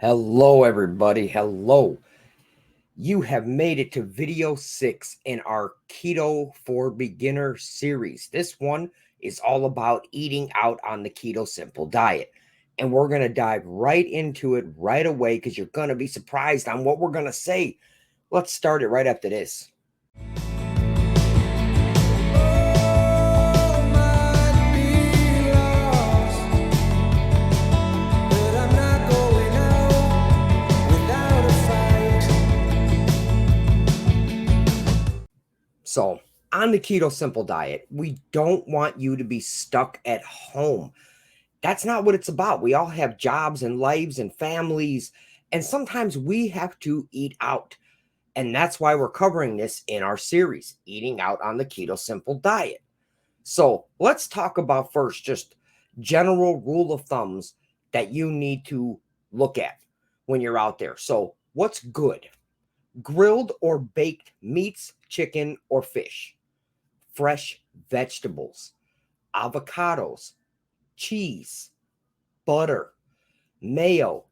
Hello, everybody. Hello. You have made it to video 6 in our Keto for Beginner series. This one is all about eating out on the Keto Simple diet. And we're going to dive right into it right away because you're going to be surprised on what we're going to say. Let's start it right after this. So, on the Keto Simple diet, we don't want you to be stuck at home. That's not what it's about. We all have jobs and lives and families, and sometimes we have to eat out. And that's why we're covering this in our series, Eating Out on the Keto Simple Diet. So, let's talk about first just general rule of thumbs that you need to look at when you're out there. So, what's good? Grilled or baked meats, chicken, or fish, fresh vegetables, avocados, cheese, butter, mayo,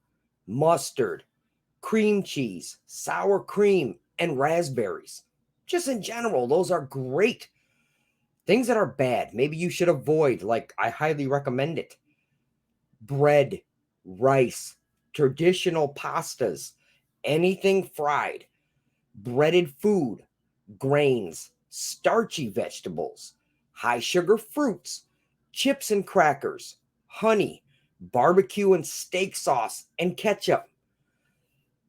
mustard, cream cheese, sour cream, and raspberries. Just in general, those are great. Things that are bad, maybe you should avoid, like I highly recommend it. Bread, rice, traditional pastas, anything fried, breaded food, grains, starchy vegetables, high sugar fruits, chips and crackers, honey, barbecue and steak sauce, and ketchup.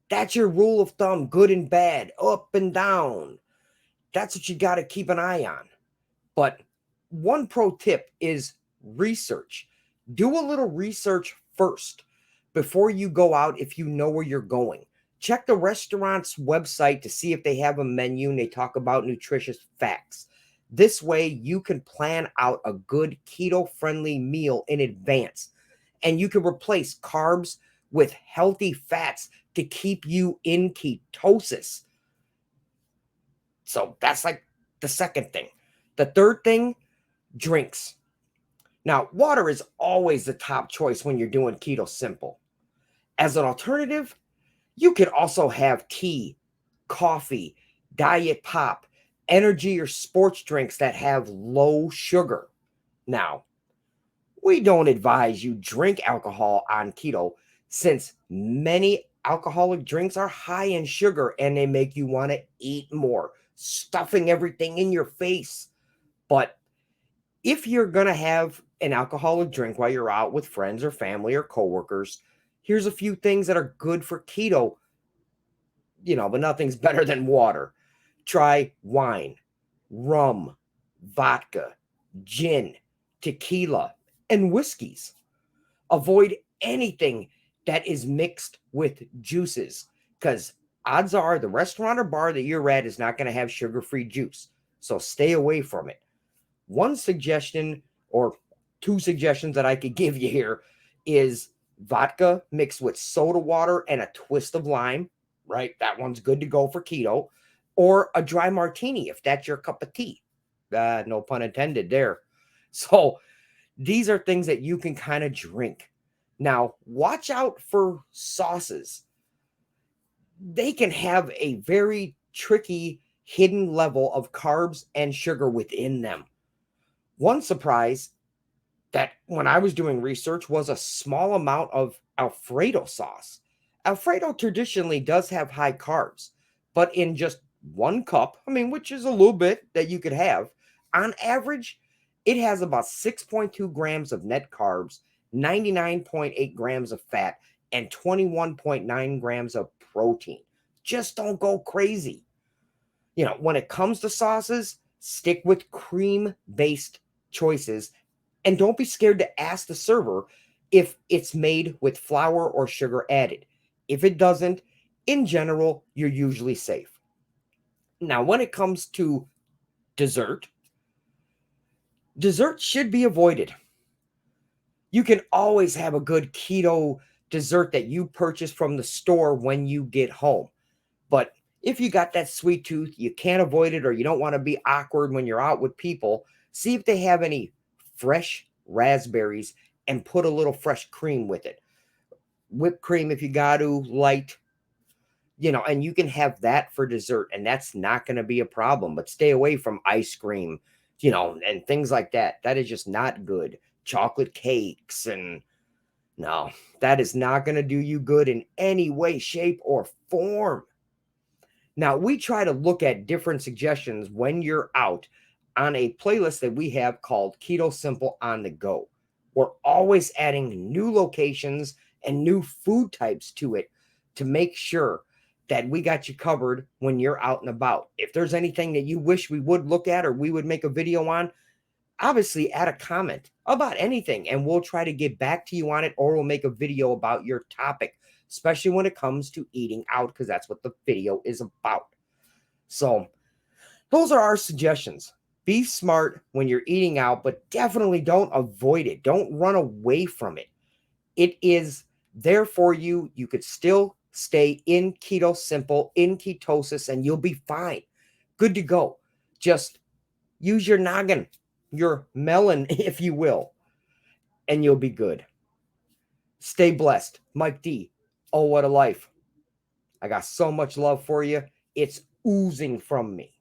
That's your rule of thumb, good and bad, up and down. That's what you got to keep an eye on. But one pro tip is research. Do a little research first before you go out if you know where you're going. Check the restaurant's website to see if they have a menu and they talk about nutritious facts. This way, you can plan out a good keto-friendly meal in advance, and you can replace carbs with healthy fats to keep you in ketosis. So that's like the second thing. The third thing, drinks. Now, water is always the top choice when you're doing keto simple. As an alternative, you could also have tea, coffee, diet pop, energy or sports drinks that have low sugar. Now, we don't advise you drink alcohol on keto since many alcoholic drinks are high in sugar and they make you want to eat more, stuffing everything in your face. But if you're going to have an alcoholic drink while you're out with friends or family or coworkers, here's a few things that are good for keto, but nothing's better than water. Try wine, rum, vodka, gin, tequila, and whiskeys. Avoid anything that is mixed with juices because odds are the restaurant or bar that you're at is not going to have sugar-free juice. So stay away from it. One suggestion or two suggestions that I could give you here is vodka mixed with soda water and a twist of lime, right? That one's good to go for keto. Or a dry martini if that's your cup of tea. No pun intended there. So these are things that you can kind of drink. Now, watch out for sauces. They can have a very tricky hidden level of carbs and sugar within them. One surprise that when I was doing research was a small amount of Alfredo sauce. Alfredo traditionally does have high carbs, but in just one cup, which is a little bit that you could have, on average, it has about 6.2 grams of net carbs, 99.8 grams of fat, and 21.9 grams of protein. Just don't go crazy. When it comes to sauces, stick with cream-based choices and don't be scared to ask the server if it's made with flour or sugar added. If it doesn't, in general, you're usually safe. Now, when it comes to dessert should be avoided. You can always have a good keto dessert that you purchase from the store when you get home. But if you got that sweet tooth, you can't avoid it, or you don't want to be awkward when you're out with people, see if they have any fresh raspberries and put a little fresh cream with it. whipped cream if you got to, light, and you can have that for dessert, and that's not going to be a problem. But stay away from ice cream, and things like that. That is just not good. Chocolate cakes, and no, that is not going to do you good in any way, shape, or form. Now, we try to look at different suggestions when you're out on a playlist that we have called Keto Simple on the Go. We're always adding new locations and new food types to it to make sure that we got you covered when you're out and about. If there's anything that you wish we would look at or we would make a video on, obviously add a comment about anything and we'll try to get back to you on it, or we'll make a video about your topic, especially when it comes to eating out, because that's what the video is about. So those are our suggestions. Be smart when you're eating out, but definitely don't avoid it. Don't run away from it. It is there for you. You could still stay in keto simple, in ketosis, and you'll be fine. Good to go. Just use your noggin, your melon, if you will, and you'll be good. Stay blessed. Mike D. Oh, what a life. I got so much love for you. It's oozing from me.